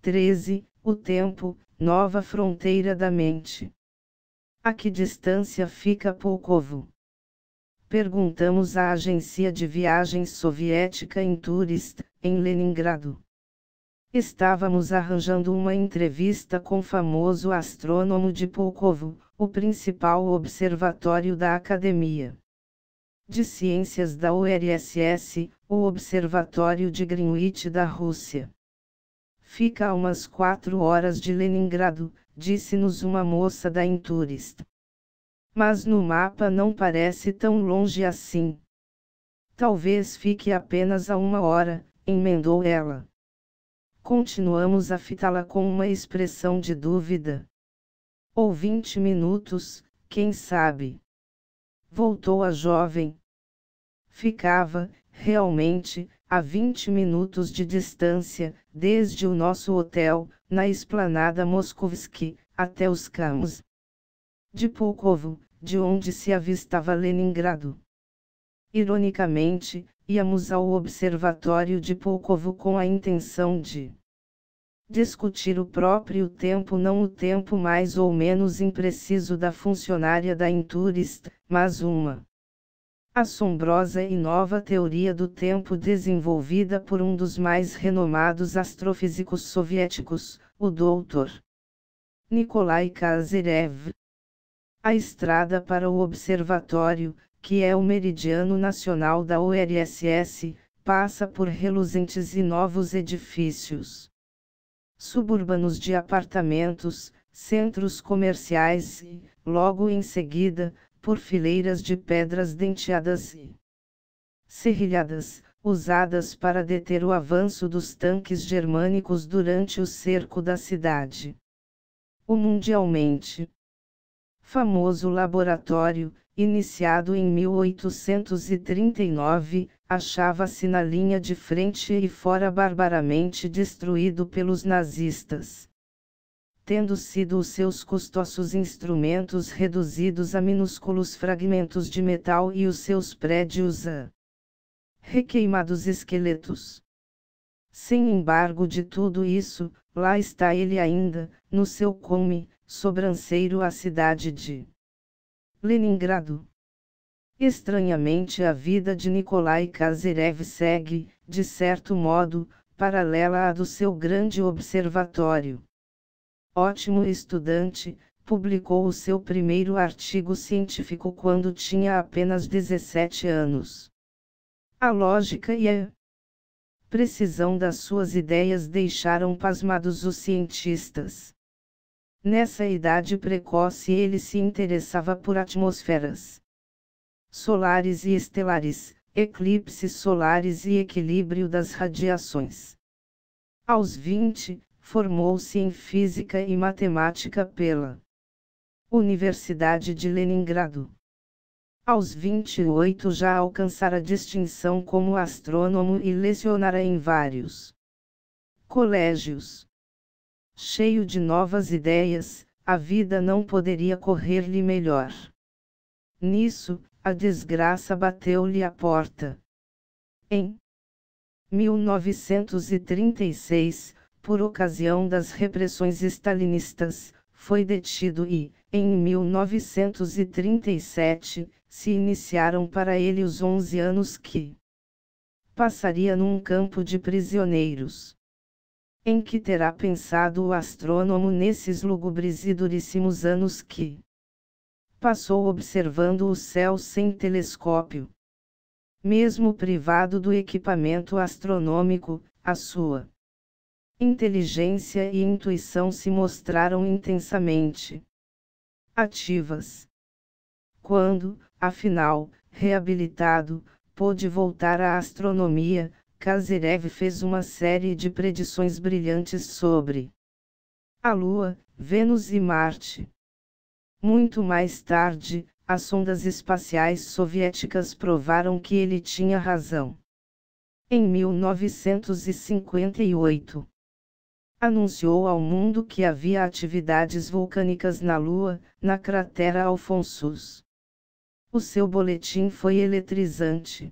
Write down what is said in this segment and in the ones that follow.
13. O tempo, nova fronteira da mente. A que distância fica Pulkovo? Perguntamos à agência de viagens soviética Inturist, em Leningrado. Estávamos arranjando uma entrevista com o famoso astrônomo de Pulkovo, o principal observatório da Academia de Ciências da URSS, o Observatório de Greenwich da Rússia. Fica a umas 4 horas de Leningrado, disse-nos uma moça da Inturist. Mas no mapa não parece tão longe assim. Talvez fique apenas a 1 hora, emendou ela. Continuamos a fitá-la com uma expressão de dúvida. Ou 20 minutos, quem sabe? Voltou a jovem. Ficava, realmente, a 20 minutos de distância, desde o nosso hotel, na esplanada Moskovski, até os campos de Pulkovo, de onde se avistava Leningrado. Ironicamente, íamos ao observatório de Pulkovo com a intenção de discutir o próprio tempo, não o tempo mais ou menos impreciso da funcionária da Inturist, mas uma assombrosa e nova teoria do tempo desenvolvida por um dos mais renomados astrofísicos soviéticos, o Dr. Nikolai Kazerev. A estrada para o observatório, que é o meridiano nacional da URSS, passa por reluzentes e novos edifícios suburbanos de apartamentos, centros comerciais e, logo em seguida, por fileiras de pedras denteadas e serrilhadas, usadas para deter o avanço dos tanques germânicos durante o cerco da cidade. O mundialmente famoso laboratório, iniciado em 1839, achava-se na linha de frente e fora barbaramente destruído pelos nazistas, tendo sido os seus custosos instrumentos reduzidos a minúsculos fragmentos de metal e os seus prédios a requeimados esqueletos. Sem embargo de tudo isso, lá está ele ainda, no seu cume sobranceiro, a cidade de Leningrado. Estranhamente a vida de Nikolai Kazerev segue, de certo modo, paralela à do seu grande observatório. Ótimo estudante, publicou o seu primeiro artigo científico quando tinha apenas 17 anos. A lógica e a precisão das suas ideias deixaram pasmados os cientistas. Nessa idade precoce ele se interessava por atmosferas solares e estelares, eclipses solares e equilíbrio das radiações. Aos 20, formou-se em física e matemática pela Universidade de Leningrado. Aos 28 já alcançara distinção como astrônomo e lecionara em vários colégios. Cheio de novas ideias, a vida não poderia correr-lhe melhor. Nisso, a desgraça bateu-lhe à porta. Em 1936, por ocasião das repressões stalinistas, foi detido e, em 1937, se iniciaram para ele os 11 anos que passaria num campo de prisioneiros. Em que terá pensado o astrônomo nesses lúgubres e duríssimos anos que passou observando o céu sem telescópio? Mesmo privado do equipamento astronômico, a sua inteligência e intuição se mostraram intensamente ativas. Quando, afinal, reabilitado, pôde voltar à astronomia, Kazerev fez uma série de predições brilhantes sobre a Lua, Vênus e Marte. Muito mais tarde, as sondas espaciais soviéticas provaram que ele tinha razão. Em 1958, anunciou ao mundo que havia atividades vulcânicas na Lua, na cratera Alphonsus. O seu boletim foi eletrizante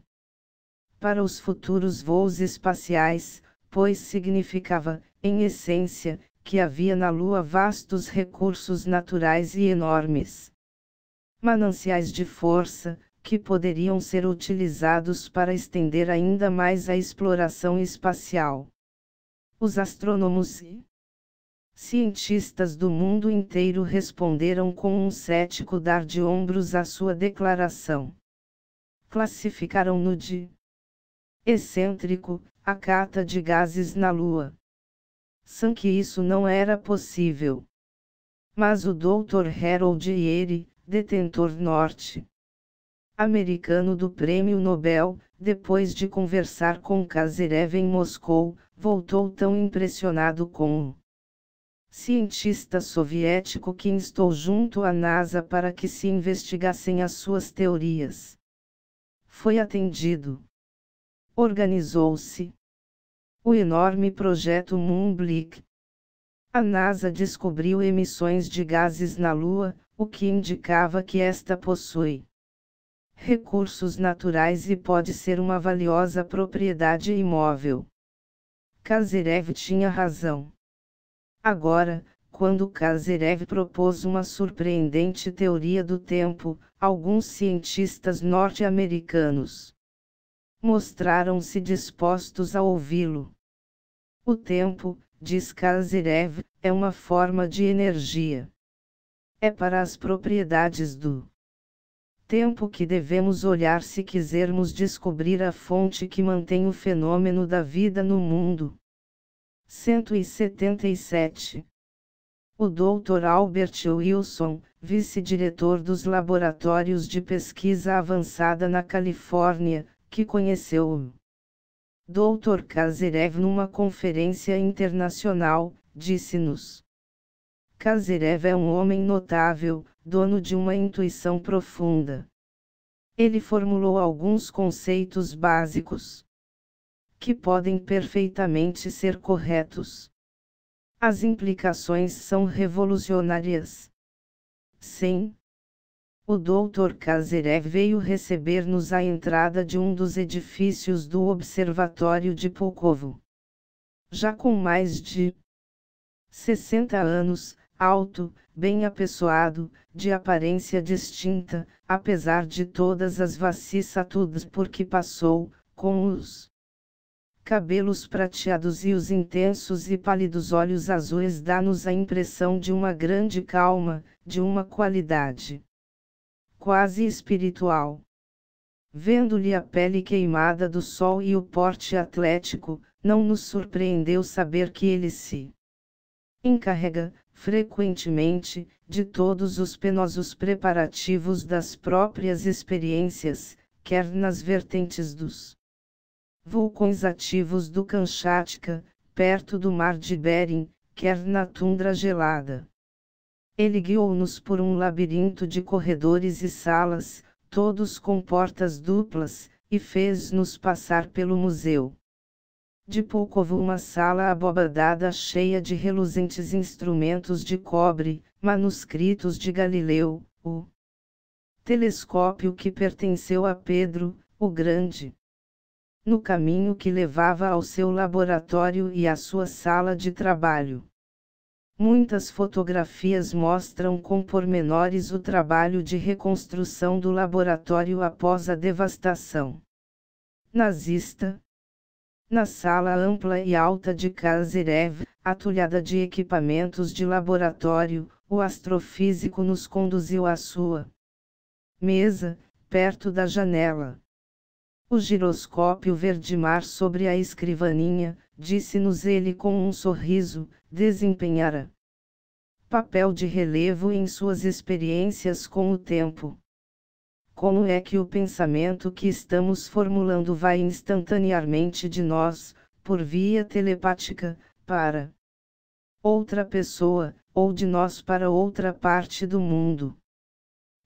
para os futuros voos espaciais, pois significava, em essência, que havia na Lua vastos recursos naturais e enormes mananciais de força, que poderiam ser utilizados para estender ainda mais a exploração espacial. Os astrônomos e cientistas do mundo inteiro responderam com um cético dar de ombros à sua declaração. Classificaram-no de excêntrico, a cata de gases na Lua. São que isso não era possível. Mas o Dr. Harold Urey, detentor norte-americano do Prêmio Nobel, depois de conversar com Kazerev em Moscou, voltou tão impressionado com o cientista soviético que instou junto à NASA para que se investigassem as suas teorias. Foi atendido. Organizou-se o enorme projeto Moonblick. A NASA descobriu emissões de gases na Lua, o que indicava que esta possui recursos naturais e pode ser uma valiosa propriedade imóvel. Kazerev tinha razão. Agora, quando Kazerev propôs uma surpreendente teoria do tempo, alguns cientistas norte-americanos mostraram-se dispostos a ouvi-lo. O tempo, diz Kazerev, é uma forma de energia. É para as propriedades do tempo que devemos olhar se quisermos descobrir a fonte que mantém o fenômeno da vida no mundo. 177. O Dr. Albert Wilson, vice-diretor dos Laboratórios de Pesquisa Avançada na Califórnia, que conheceu o Dr. Kazerev numa conferência internacional, disse-nos: Kazerev é um homem notável, dono de uma intuição profunda. Ele formulou alguns conceitos básicos que podem perfeitamente ser corretos. As implicações são revolucionárias. Sim. O Dr. Kazerev veio receber-nos à entrada de um dos edifícios do Observatório de Pulkovo. Já com mais de 60 anos, alto, bem apessoado, de aparência distinta, apesar de todas as vicissitudes por que passou, com os cabelos prateados e os intensos e pálidos olhos azuis dá-nos a impressão de uma grande calma, de uma qualidade quase espiritual. Vendo-lhe a pele queimada do sol e o porte atlético, não nos surpreendeu saber que ele se encarrega, frequentemente, de todos os penosos preparativos das próprias experiências, quer nas vertentes dos vulcões ativos do Kamchatka, perto do mar de Bering, quer na tundra gelada. Ele guiou-nos por um labirinto de corredores e salas, todos com portas duplas, e fez-nos passar pelo museu de Pulkovo, uma sala abobadada cheia de reluzentes instrumentos de cobre, manuscritos de Galileu, o telescópio que pertenceu a Pedro, o Grande. No caminho que levava ao seu laboratório e à sua sala de trabalho. Muitas fotografias mostram com pormenores o trabalho de reconstrução do laboratório após a devastação nazista. Na sala ampla e alta de Kazerev, atulhada de equipamentos de laboratório, o astrofísico nos conduziu à sua mesa, perto da janela. O giroscópio verde-mar sobre a escrivaninha, disse-nos ele com um sorriso, desempenhara papel de relevo em suas experiências com o tempo. Como é que o pensamento que estamos formulando vai instantaneamente de nós, por via telepática, para outra pessoa, ou de nós para outra parte do mundo?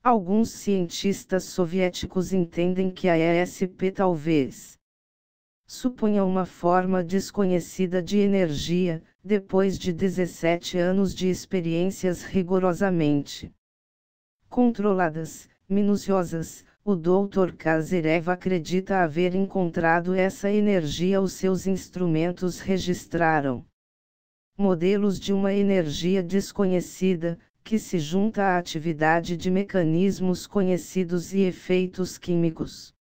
Alguns cientistas soviéticos entendem que a ESP talvez suponha uma forma desconhecida de energia, depois de 17 anos de experiências rigorosamente controladas, minuciosas. O Dr. Kazerev acredita haver encontrado essa energia, os seus instrumentos registraram modelos de uma energia desconhecida, que se junta à atividade de mecanismos conhecidos e efeitos químicos.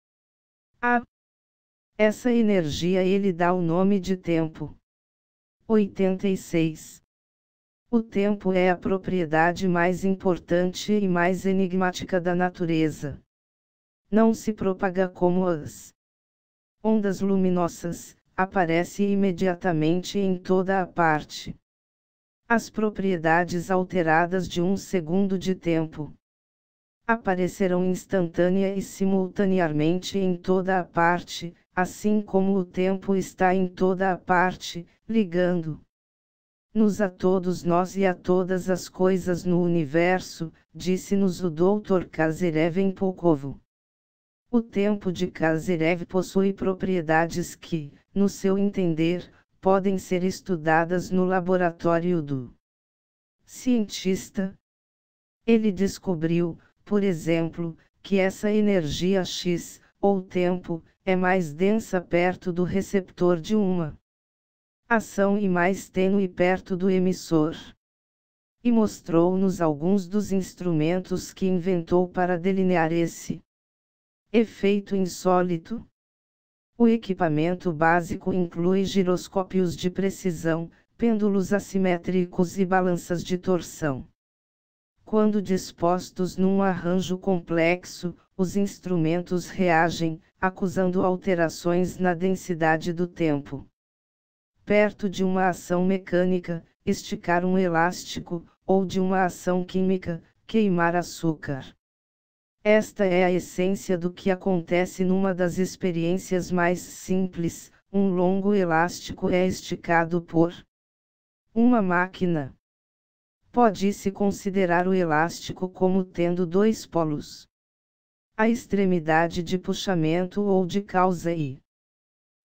A essa energia ele dá o nome de tempo. 86. O tempo é a propriedade mais importante e mais enigmática da natureza. Não se propaga como as ondas luminosas, aparece imediatamente em toda a parte. As propriedades alteradas de um segundo de tempo aparecerão instantânea e simultaneamente em toda a parte, assim como o tempo está em toda a parte, ligando-nos a todos nós e a todas as coisas no universo, disse-nos o Dr. Kazerev em Pulkovo. O tempo de Kazerev possui propriedades que, no seu entender, podem ser estudadas no laboratório do cientista. Ele descobriu, por exemplo, que essa energia X, ou tempo, é mais densa perto do receptor de uma ação e mais tênue perto do emissor. E mostrou-nos alguns dos instrumentos que inventou para delinear esse efeito insólito. O equipamento básico inclui giroscópios de precisão, pêndulos assimétricos e balanças de torção. Quando dispostos num arranjo complexo, os instrumentos reagem, acusando alterações na densidade do tempo. Perto de uma ação mecânica, esticar um elástico, ou de uma ação química, queimar açúcar. Esta é a essência do que acontece numa das experiências mais simples: um longo elástico é esticado por uma máquina. Pode-se considerar o elástico como tendo dois polos: a extremidade de puxamento ou de causa e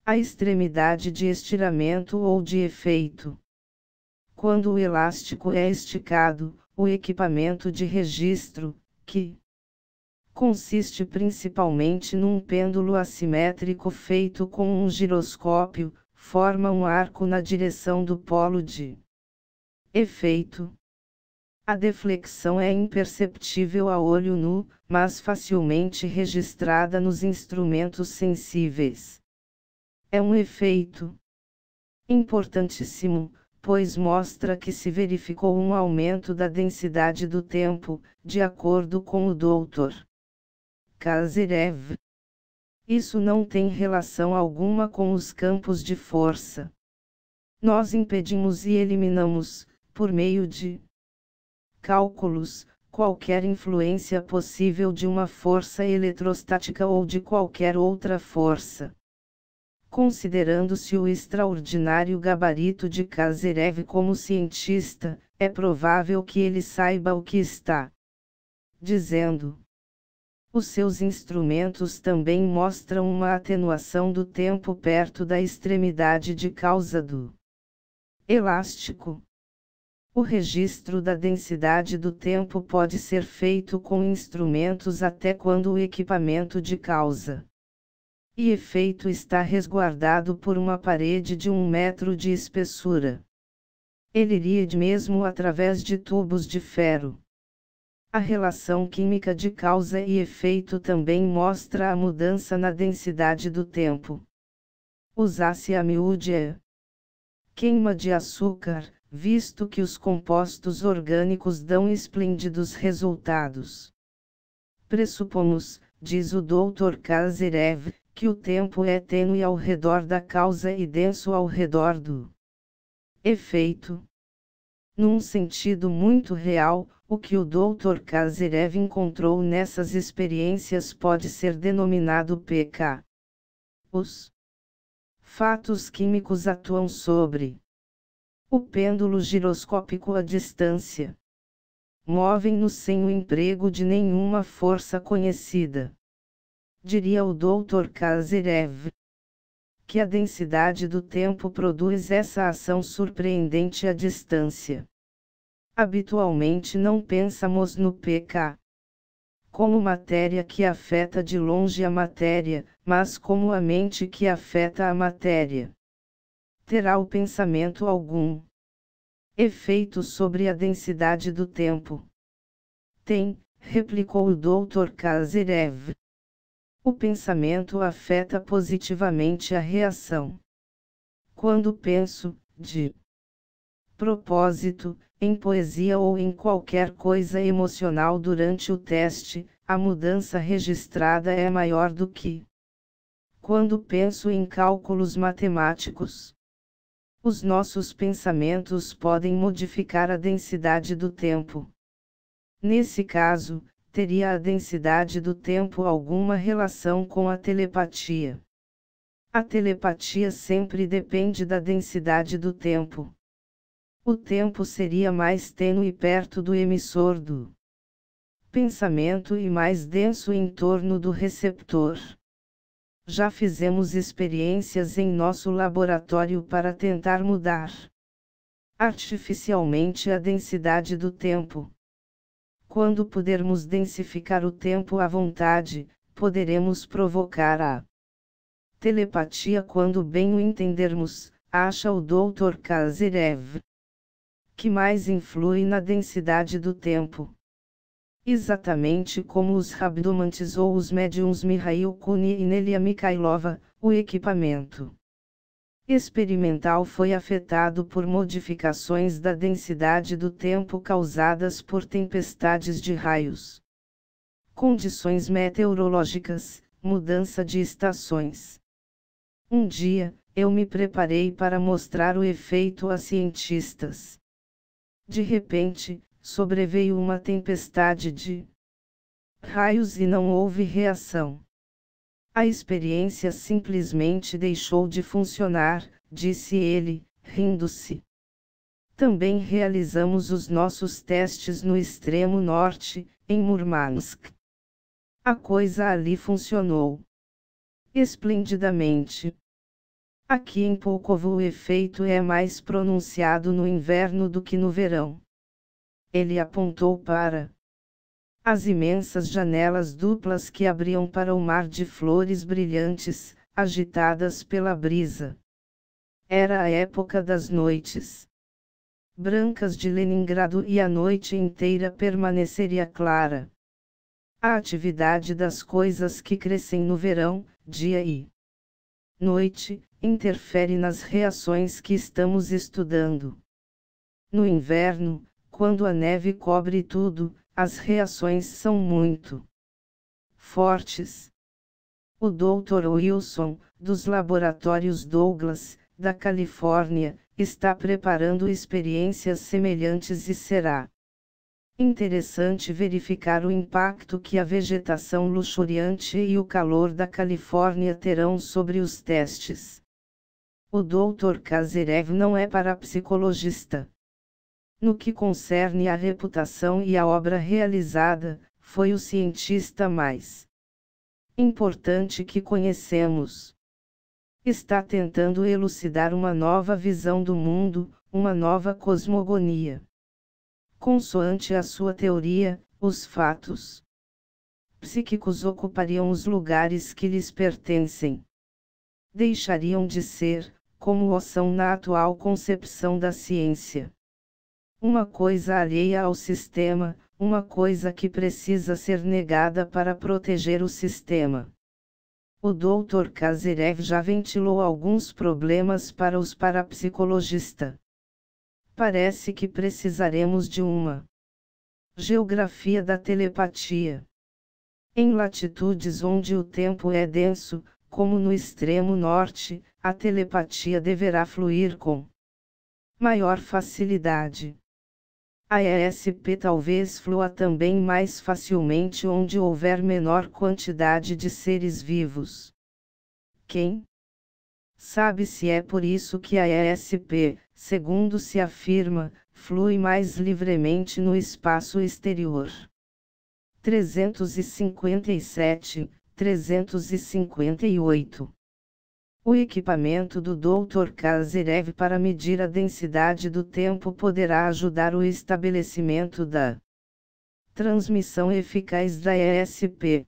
a extremidade de estiramento ou de efeito. Quando o elástico é esticado, o equipamento de registro, que consiste principalmente num pêndulo assimétrico feito com um giroscópio, forma um arco na direção do polo de efeito. A deflexão é imperceptível a olho nu, mas facilmente registrada nos instrumentos sensíveis. É um efeito importantíssimo, pois mostra que se verificou um aumento da densidade do tempo, de acordo com o Dr. Kazerev. Isso não tem relação alguma com os campos de força. Nós impedimos e eliminamos, por meio de cálculos, qualquer influência possível de uma força eletrostática ou de qualquer outra força. Considerando-se o extraordinário gabarito de Kazerev como cientista, é provável que ele saiba o que está dizendo. Os seus instrumentos também mostram uma atenuação do tempo perto da extremidade de causa do elástico. O registro da densidade do tempo pode ser feito com instrumentos até quando o equipamento de causa e efeito está resguardado por uma parede de 1 metro de espessura. Ele iria mesmo através de tubos de ferro. A relação química de causa e efeito também mostra a mudança na densidade do tempo. Usasse a miúde a queima de açúcar, visto que os compostos orgânicos dão esplêndidos resultados. Pressupomos, diz o Dr. Kazerev, que o tempo é tênue ao redor da causa e denso ao redor do efeito. Num sentido muito real, o que o Dr. Kazerev encontrou nessas experiências pode ser denominado PK. Os fatos químicos atuam sobre o pêndulo giroscópico à distância. Movem-no sem o emprego de nenhuma força conhecida. Diria o Dr. Kazerev que a densidade do tempo produz essa ação surpreendente à distância. Habitualmente não pensamos no PK como matéria que afeta de longe a matéria, mas como a mente que afeta a matéria. Terá o pensamento algum Efeito sobre a densidade do tempo. Tem, replicou o Dr. Kazerev. O pensamento afeta positivamente a reação. Quando penso, de propósito, em poesia ou em qualquer coisa emocional durante o teste, a mudança registrada é maior do que quando penso em cálculos matemáticos. Os nossos pensamentos podem modificar a densidade do tempo. Nesse caso, teria a densidade do tempo alguma relação com a telepatia? A telepatia sempre depende da densidade do tempo. O tempo seria mais tênue perto do emissor do pensamento e mais denso em torno do receptor. Já fizemos experiências em nosso laboratório para tentar mudar artificialmente a densidade do tempo. Quando pudermos densificar o tempo à vontade, poderemos provocar a telepatia quando bem o entendermos, acha o Dr. Kazerev. Que mais influi na densidade do tempo? Exatamente como os rabdomantes ou os médiums Mihail Kuni e Nelia Mikhailova, o equipamento experimental foi afetado por modificações da densidade do tempo causadas por tempestades de raios, condições meteorológicas, mudança de estações. Um dia, eu me preparei para mostrar o efeito a cientistas. De repente, sobreveio uma tempestade de raios e não houve reação. A experiência simplesmente deixou de funcionar, disse ele, rindo-se. Também realizamos os nossos testes no extremo norte, em Murmansk. A coisa ali funcionou esplendidamente. Aqui em Pulkovo o efeito é mais pronunciado no inverno do que no verão. Ele apontou para as imensas janelas duplas que abriam para o mar de flores brilhantes, agitadas pela brisa. Era a época das noites brancas de Leningrado e a noite inteira permaneceria clara. A atividade das coisas que crescem no verão, dia e noite, interfere nas reações que estamos estudando. No inverno, quando a neve cobre tudo, as reações são muito fortes. O Dr. Wilson, dos laboratórios Douglas, da Califórnia, está preparando experiências semelhantes e será interessante verificar o impacto que a vegetação luxuriante e o calor da Califórnia terão sobre os testes. O Dr. Kazerev não é parapsicologista. No que concerne à reputação e à obra realizada, foi o cientista mais importante que conhecemos. Está tentando elucidar uma nova visão do mundo, uma nova cosmogonia. Consoante a sua teoria, os fatos psíquicos ocupariam os lugares que lhes pertencem. Deixariam de ser, como o são na atual concepção da ciência, uma coisa alheia ao sistema, uma coisa que precisa ser negada para proteger o sistema. O Dr. Kazerev já ventilou alguns problemas para os parapsicologistas. Parece que precisaremos de uma geografia da telepatia. Em latitudes onde o tempo é denso, como no extremo norte, a telepatia deverá fluir com maior facilidade. A ESP talvez flua também mais facilmente onde houver menor quantidade de seres vivos. Quem sabe se é por isso que a ESP, segundo se afirma, flui mais livremente no espaço exterior. 357, 358. O equipamento do Dr. Kazerev para medir a densidade do tempo poderá ajudar o estabelecimento da transmissão eficaz da ESP.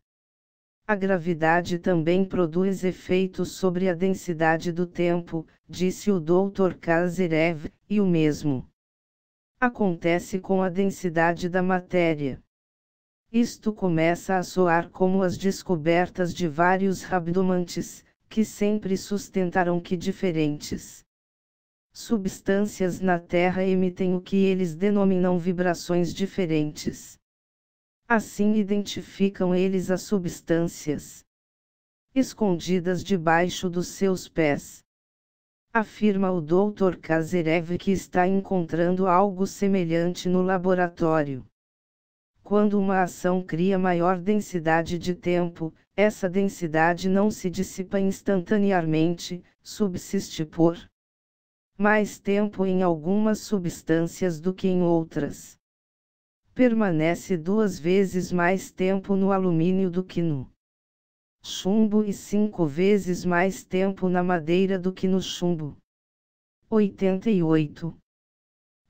A gravidade também produz efeitos sobre a densidade do tempo, disse o Dr. Kazerev, e o mesmo Acontece com a densidade da matéria. Isto começa a soar como as descobertas de vários rabdomantes, que sempre sustentaram que diferentes substâncias na Terra emitem o que eles denominam vibrações diferentes. Assim identificam eles as substâncias escondidas debaixo dos seus pés. Afirma o Dr. Kazerev que está encontrando algo semelhante no laboratório. Quando uma ação cria maior densidade de tempo, essa densidade não se dissipa instantaneamente, subsiste por mais tempo em algumas substâncias do que em outras. Permanece 2 vezes mais tempo no alumínio do que no chumbo e 5 vezes mais tempo na madeira do que no chumbo. 88.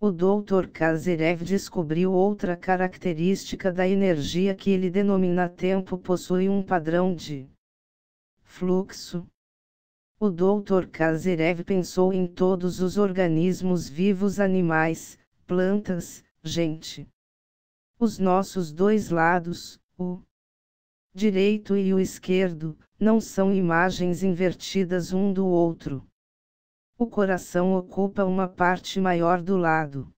O Dr. Kazerev descobriu outra característica da energia que ele denomina tempo: possui um padrão de fluxo. O Dr. Kazerev pensou em todos os organismos vivos, animais, plantas, gente. Os nossos 2 lados, o direito e o esquerdo, não são imagens invertidas um do outro. O coração ocupa uma parte maior do lado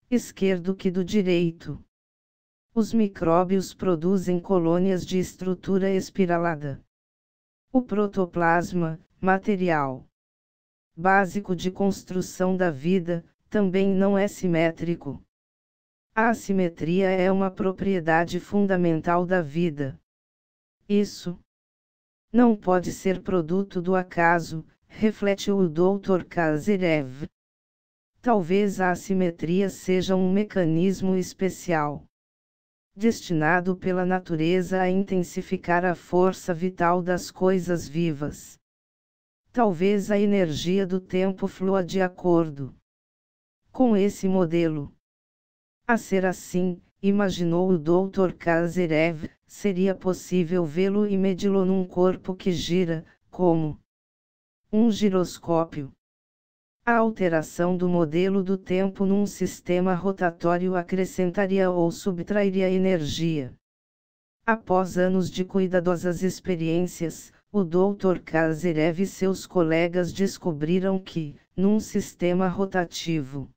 esquerdo que do direito. Os micróbios produzem colônias de estrutura espiralada. O protoplasma, material básico de construção da vida, também não é simétrico. A assimetria é uma propriedade fundamental da vida. Isso não pode ser produto do acaso, reflete o Dr. Kazerev. Talvez a assimetria seja um mecanismo especial, destinado pela natureza a intensificar a força vital das coisas vivas. Talvez a energia do tempo flua de acordo com esse modelo. A ser assim, imaginou o Dr. Kazerev, seria possível vê-lo e medi-lo num corpo que gira, como um giroscópio. A alteração do modelo do tempo num sistema rotatório acrescentaria ou subtrairia energia. Após anos de cuidadosas experiências, o Dr. Kazerev e seus colegas descobriram que, num sistema rotativo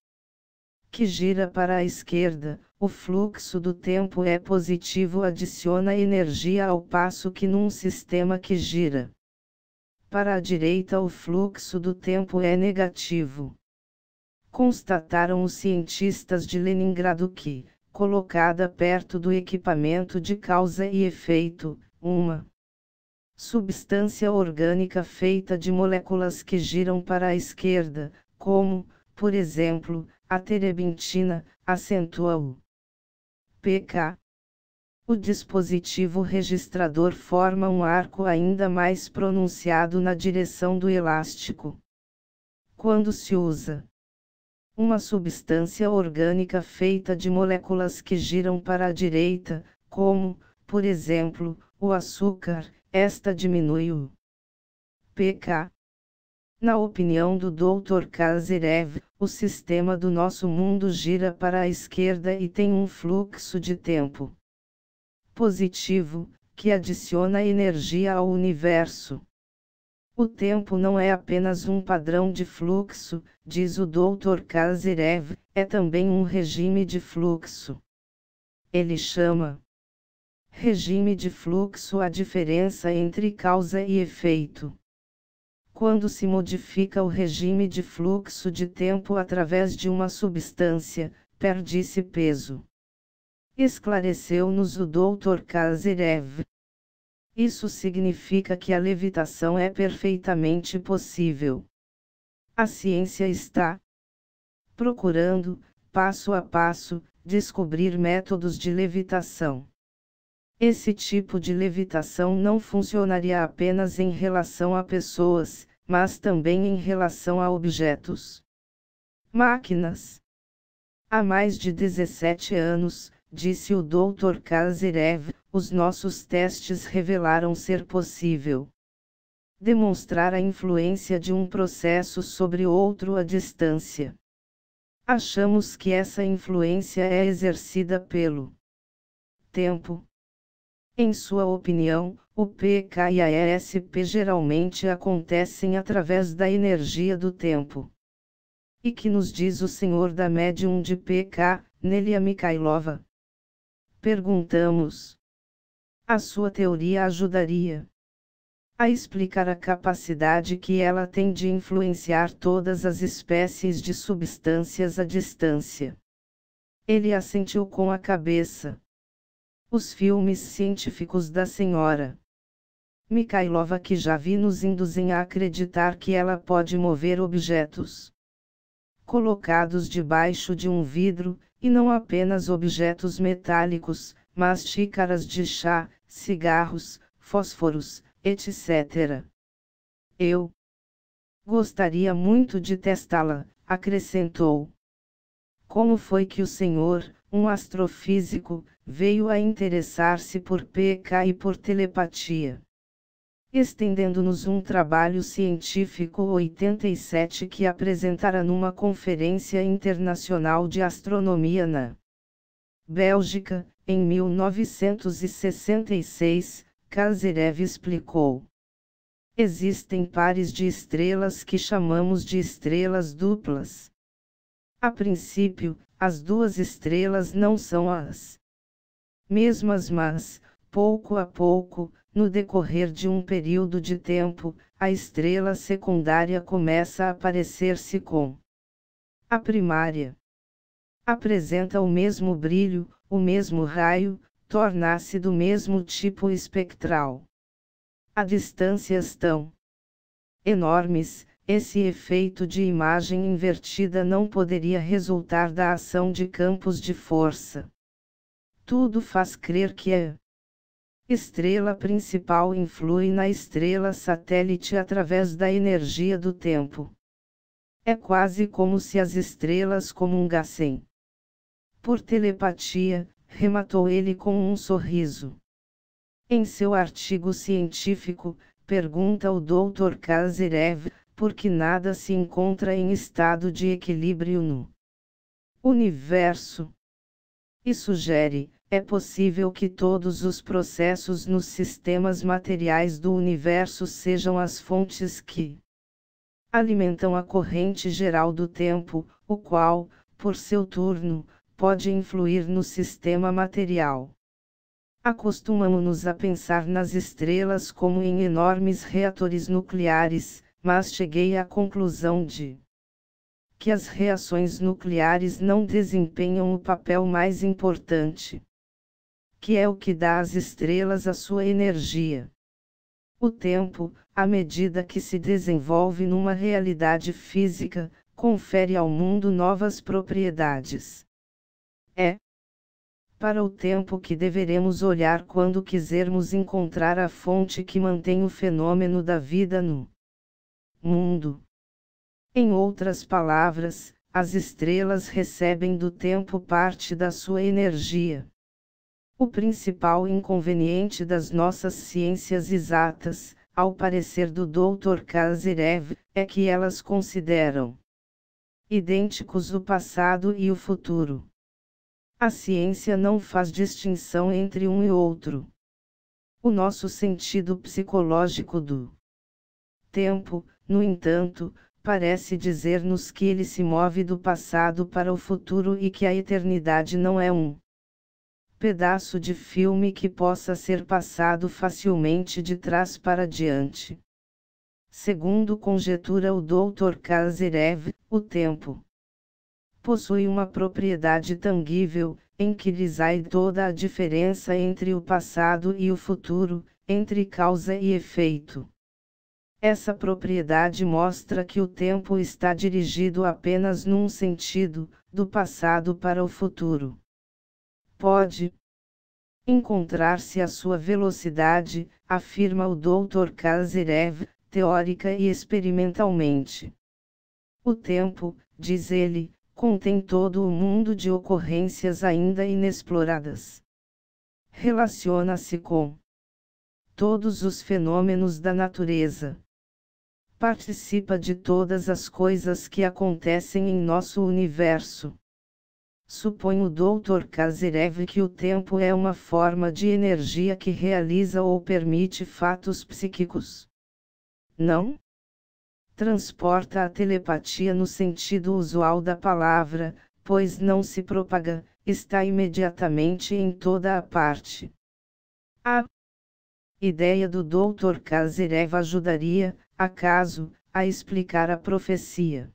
que gira para a esquerda, o fluxo do tempo é positivo, adiciona energia, ao passo que num sistema que gira para a direita o fluxo do tempo é negativo. Constataram os cientistas de Leningrado que, colocada perto do equipamento de causa e efeito, uma substância orgânica feita de moléculas que giram para a esquerda, como, por exemplo, a terebintina, acentua o pK. O dispositivo registrador forma um arco ainda mais pronunciado na direção do elástico. Quando se usa uma substância orgânica feita de moléculas que giram para a direita, como, por exemplo, o açúcar, esta diminui o pK. Na opinião do Dr. Kazerev, o sistema do nosso mundo gira para a esquerda e tem um fluxo de tempo positivo, que adiciona energia ao universo. O tempo não é apenas um padrão de fluxo, diz o Dr. Kazerev, é também um regime de fluxo. Ele chama regime de fluxo a diferença entre causa e efeito. Quando se modifica o regime de fluxo de tempo através de uma substância, perde-se peso. Esclareceu-nos o Dr. Kazerev. Isso significa que a levitação é perfeitamente possível. A ciência está procurando, passo a passo, descobrir métodos de levitação. Esse tipo de levitação não funcionaria apenas em relação a pessoas, mas também em relação a objetos. Máquinas. Há mais de 17 anos, disse o Dr. Kazerev, os nossos testes revelaram ser possível demonstrar a influência de um processo sobre outro à distância. Achamos que essa influência é exercida pelo tempo. Em sua opinião, o PK e a ESP geralmente acontecem através da energia do tempo. E que nos diz o senhor da médium de PK, Nelia Mikhailova? Perguntamos. A sua teoria ajudaria a explicar a capacidade que ela tem de influenciar todas as espécies de substâncias à distância. Ele assentiu com a cabeça. Os filmes científicos da senhora Mikhailova que já vi nos induzem a acreditar que ela pode mover objetos colocados debaixo de um vidro, e não apenas objetos metálicos, mas xícaras de chá, cigarros, fósforos, etc. Eu gostaria muito de testá-la, acrescentou. Como foi que o senhor, um astrofísico, veio a interessar-se por PK e por telepatia? Estendendo-nos um trabalho científico 87 que apresentara numa conferência internacional de astronomia na Bélgica, em 1966, Kazerev explicou. Existem pares de estrelas que chamamos de estrelas duplas. A princípio, as duas estrelas não são as mesmas, mas, pouco a pouco, no decorrer de um período de tempo, a estrela secundária começa a parecer-se com a primária. Apresenta o mesmo brilho, o mesmo raio, torna-se do mesmo tipo espectral. A distâncias tão enormes, esse efeito de imagem invertida não poderia resultar da ação de campos de força. Tudo faz crer que a estrela principal influi na estrela satélite através da energia do tempo. É quase como se as estrelas comungassem. Por telepatia, rematou ele com um sorriso. Em seu artigo científico, pergunta o Dr. Kazerev, por que nada se encontra em estado de equilíbrio no universo. E sugere, é possível que todos os processos nos sistemas materiais do universo sejam as fontes que alimentam a corrente geral do tempo, o qual, por seu turno, pode influir no sistema material. Acostumamo-nos a pensar nas estrelas como em enormes reatores nucleares, mas cheguei à conclusão de que as reações nucleares não desempenham o papel mais importante, que é o que dá às estrelas a sua energia. O tempo, à medida que se desenvolve numa realidade física, confere ao mundo novas propriedades. É para o tempo que deveremos olhar quando quisermos encontrar a fonte que mantém o fenômeno da vida no mundo. Em outras palavras, as estrelas recebem do tempo parte da sua energia. O principal inconveniente das nossas ciências exatas, ao parecer do Dr. Kazerev, é que elas consideram idênticos o passado e o futuro. A ciência não faz distinção entre um e outro. O nosso sentido psicológico do tempo, no entanto, parece dizer-nos que ele se move do passado para o futuro e que a eternidade não é um pedaço de filme que possa ser passado facilmente de trás para diante. Segundo conjetura o Dr. Kazerev, o tempo possui uma propriedade tangível, em que reside toda a diferença entre o passado e o futuro, entre causa e efeito. Essa propriedade mostra que o tempo está dirigido apenas num sentido, do passado para o futuro. Pode encontrar-se a sua velocidade, afirma o Dr. Kazerev, teórica e experimentalmente. O tempo, diz ele, contém todo o mundo de ocorrências ainda inexploradas. Relaciona-se com todos os fenômenos da natureza. Participa de todas as coisas que acontecem em nosso universo. Supõe o Dr. Kazerev que o tempo é uma forma de energia que realiza ou permite fatos psíquicos. Não? Transporta a telepatia no sentido usual da palavra, pois não se propaga, está imediatamente em toda a parte. A ideia do Dr. Kazerev ajudaria, acaso, a explicar a profecia.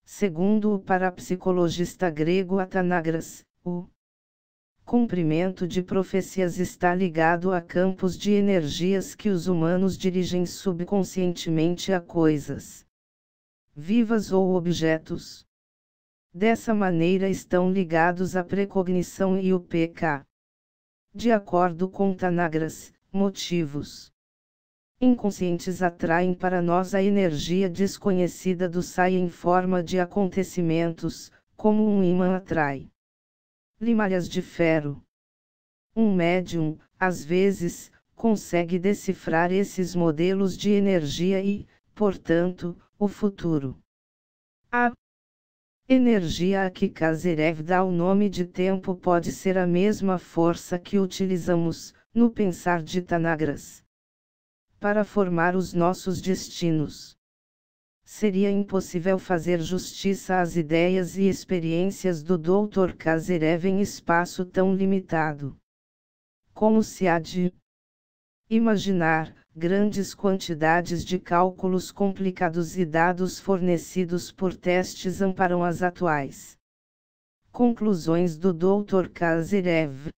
Segundo o parapsicologista grego Atanagras, o cumprimento de profecias está ligado a campos de energias que os humanos dirigem subconscientemente a coisas vivas ou objetos. Dessa maneira estão ligados a precognição e o PK. De acordo com Tanagras, motivos inconscientes atraem para nós a energia desconhecida do sai em forma de acontecimentos, como um ímã atrai limalhas de ferro. Um médium, às vezes, consegue decifrar esses modelos de energia e, portanto, o futuro. A energia a que Kazerev dá o nome de tempo pode ser a mesma força que utilizamos, no pensar de Tanagras, para formar os nossos destinos. Seria impossível fazer justiça às ideias e experiências do Dr. Kazerev em espaço tão limitado. Como se há de imaginar, grandes quantidades de cálculos complicados e dados fornecidos por testes amparam as atuais conclusões do Dr. Kazerev.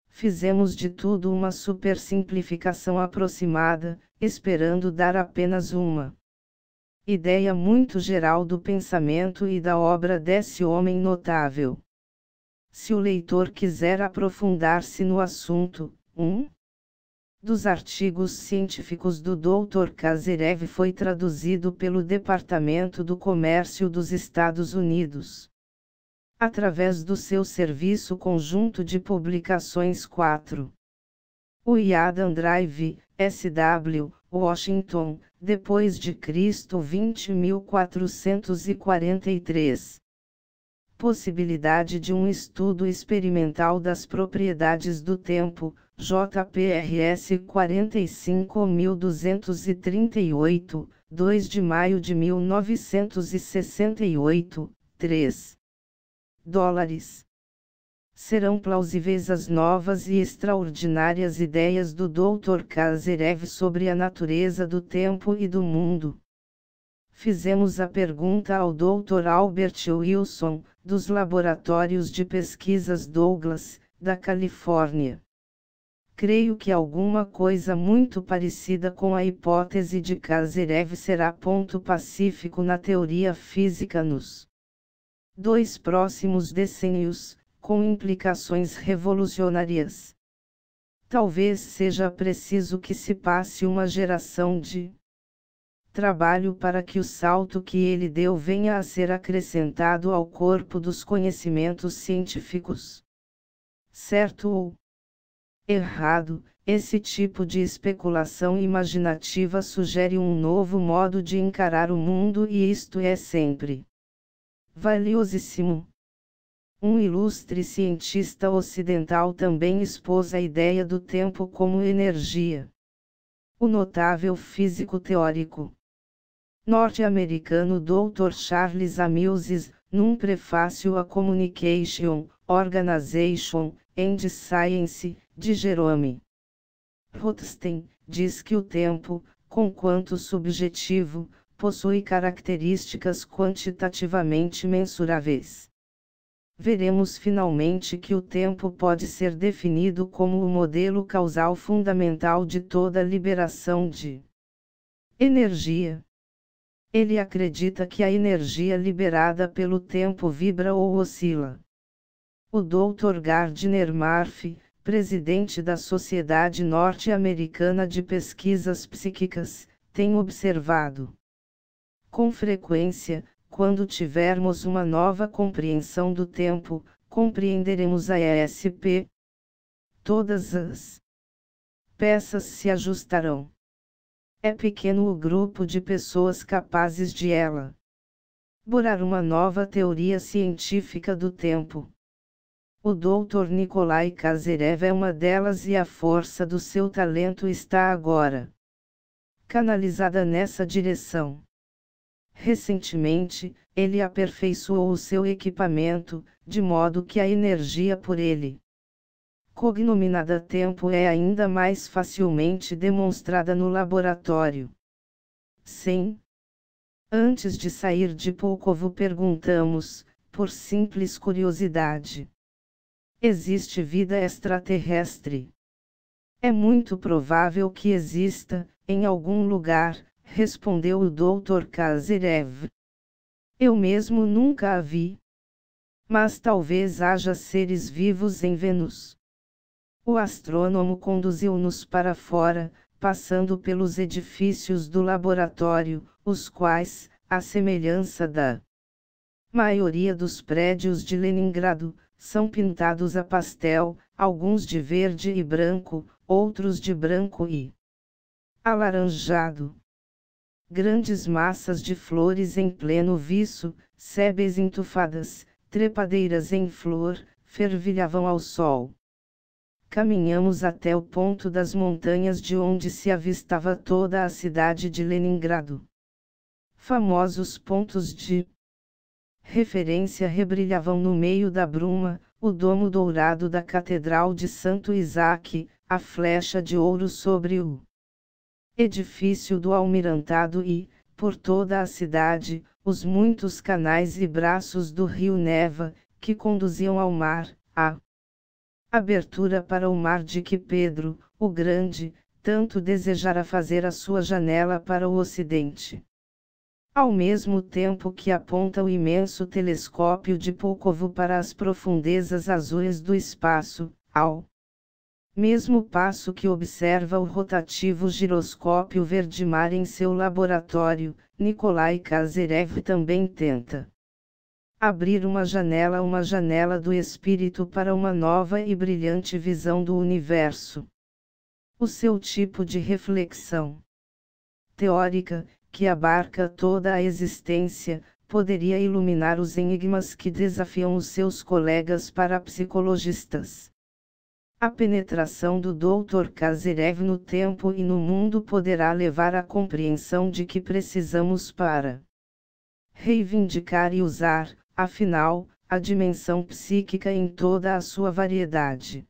Fizemos de tudo uma supersimplificação aproximada, esperando dar apenas uma ideia muito geral do pensamento e da obra desse homem notável. Se o leitor quiser aprofundar-se no assunto, dos artigos científicos do Dr. Kazerev foi traduzido pelo Departamento do Comércio dos Estados Unidos, através do seu serviço conjunto de publicações 4. O Adam Drive, SW, Washington, depois de Cristo 20.443. Possibilidade de um estudo experimental das propriedades do tempo, JPRS 45.238, 2 de maio de 1968, 3 dólares. Serão plausíveis as novas e extraordinárias ideias do Dr. Kazerev sobre a natureza do tempo e do mundo. Fizemos a pergunta ao Dr. Albert Wilson, dos Laboratórios de Pesquisas Douglas, da Califórnia. Creio que alguma coisa muito parecida com a hipótese de Kazerev será ponto pacífico na teoria física nos 2 próximos decênios, com implicações revolucionárias. Talvez seja preciso que se passe uma geração de trabalho para que o salto que ele deu venha a ser acrescentado ao corpo dos conhecimentos científicos. Certo ou errado, esse tipo de especulação imaginativa sugere um novo modo de encarar o mundo e isto é sempre valiosíssimo. Um ilustre cientista ocidental também expôs a ideia do tempo como energia. O notável físico teórico norte-americano Dr. Charles Amilses, num prefácio à Communication, Organization, and Science, de Jerome Rothstein, diz que o tempo, conquanto subjetivo, possui características quantitativamente mensuráveis. Veremos finalmente que o tempo pode ser definido como o modelo causal fundamental de toda liberação de energia. Ele acredita que a energia liberada pelo tempo vibra ou oscila. O Dr. Gardner Murphy, presidente da Sociedade Norte-Americana de Pesquisas Psíquicas, tem observado com frequência, quando tivermos uma nova compreensão do tempo, compreenderemos a ESP. Todas as peças se ajustarão. É pequeno o grupo de pessoas capazes de elaborar uma nova teoria científica do tempo. O Dr. Nikolai Kazerev é uma delas e a força do seu talento está agora canalizada nessa direção. Recentemente, ele aperfeiçoou o seu equipamento, de modo que a energia por ele cognominada tempo é ainda mais facilmente demonstrada no laboratório. Sim. Antes de sair de Pulkovo perguntamos, por simples curiosidade: existe vida extraterrestre? É muito provável que exista, em algum lugar, respondeu o Dr. Kazerev. Eu mesmo nunca a vi. Mas talvez haja seres vivos em Vênus. O astrônomo conduziu-nos para fora, passando pelos edifícios do laboratório, os quais, à semelhança da maioria dos prédios de Leningrado, são pintados a pastel, alguns de verde e branco, outros de branco e alaranjado. Grandes massas de flores em pleno viço, sebes entufadas, trepadeiras em flor, fervilhavam ao sol. Caminhamos até o ponto das montanhas de onde se avistava toda a cidade de Leningrado. Famosos pontos de referência rebrilhavam no meio da bruma, o domo dourado da Catedral de Santo Isaac, a flecha de ouro sobre o edifício do almirantado e, por toda a cidade, os muitos canais e braços do rio Neva, que conduziam ao mar, a abertura para o mar de que Pedro, o Grande, tanto desejara fazer a sua janela para o ocidente. Ao mesmo tempo que aponta o imenso telescópio de Pulkovo para as profundezas azuis do espaço, ao mesmo passo que observa o rotativo giroscópio Verdimar em seu laboratório, Nikolai Kazerev também tenta abrir uma janela do espírito para uma nova e brilhante visão do universo. O seu tipo de reflexão teórica, que abarca toda a existência, poderia iluminar os enigmas que desafiam os seus colegas parapsicologistas. A penetração do Dr. Kazerev no tempo e no mundo poderá levar à compreensão de que precisamos para reivindicar e usar, afinal, a dimensão psíquica em toda a sua variedade.